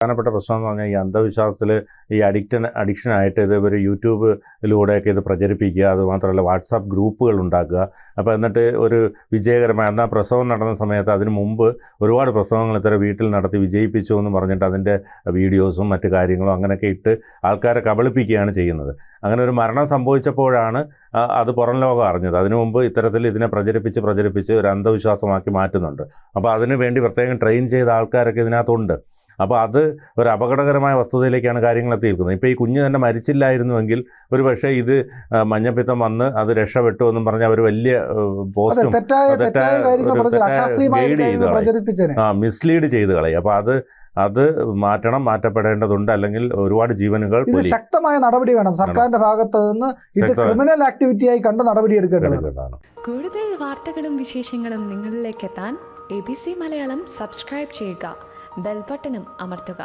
പ്രധാനപ്പെട്ട പ്രശ്നം എന്ന് പറഞ്ഞാൽ ഈ അന്ധവിശ്വാസത്തിൽ ഈ അഡിക്ഷനായിട്ട് ഇത് ഒരു യൂട്യൂബിലൂടെയൊക്കെ ഇത് പ്രചരിപ്പിക്കുക. അതുമാത്രമല്ല വാട്സാപ്പ് ഗ്രൂപ്പുകൾ ഉണ്ടാക്കുക. അപ്പോൾ എന്നിട്ട് ഒരു വിജയകരമായ എന്നാൽ പ്രസവം നടന്ന സമയത്ത് അതിന് മുമ്പ് ഒരുപാട് പ്രസവങ്ങൾ ഇത്തരം വീട്ടിൽ നടത്തി വിജയിപ്പിച്ചു എന്ന് പറഞ്ഞിട്ട് അതിൻ്റെ വീഡിയോസും മറ്റു കാര്യങ്ങളും അങ്ങനെയൊക്കെ ഇട്ട് ആൾക്കാരെ കബളിപ്പിക്കുകയാണ് ചെയ്യുന്നത്. അങ്ങനെ ഒരു മരണം സംഭവിച്ചപ്പോഴാണ് അത് പുറം ലോകം അറിഞ്ഞത്. അതിനു മുമ്പ് ഇത്തരത്തിൽ ഇതിനെ പ്രചരിപ്പിച്ച് ഒരു അന്ധവിശ്വാസമാക്കി മാറ്റുന്നുണ്ട്. അപ്പോൾ അതിനു വേണ്ടി പ്രത്യേകം ട്രെയിൻ ചെയ്ത ആൾക്കാരൊക്കെ ഇതിനകത്തുണ്ട്. അപ്പോൾ അത് ഒരു അപകടകരമായ വസ്തുതയിലേക്കാണ് കാര്യങ്ങൾ എത്തിയിരിക്കുന്നത്. ഇപ്പോൾ ഈ കുഞ്ഞ് തന്നെ മരിച്ചില്ലായിരുന്നുവെങ്കിൽ ഒരു പക്ഷേ ഇത് മഞ്ഞപ്പിത്തം വന്ന് അത് രക്ഷപ്പെട്ടു എന്നും പറഞ്ഞ് അവർ വലിയ പോസ്റ്റും മിസ്ലീഡ് ചെയ്ത് കളയും. അപ്പോൾ അത് മാറ്റപ്പെടേണ്ടതുണ്ട്. അല്ലെങ്കിൽ ഒരുപാട് ജീവനുകൾ ശക്തമായ നടപടി വേണം സർക്കാരിന്റെ ഭാഗത്ത് നിന്ന്. ഇത് ക്രിമിനൽ ആക്ടിവിറ്റിയായി കണ്ട് നടപടി എടുക്കേണ്ടതാണ്. കൂടുതൽ വാർത്തകളും വിശേഷങ്ങളും നിങ്ങളിലേക്ക് എത്താൻ ABC മലയാളം സബ്സ്ക്രൈബ് ചെയ്യുക, ബെൽ ബട്ടണും അമർത്തുക.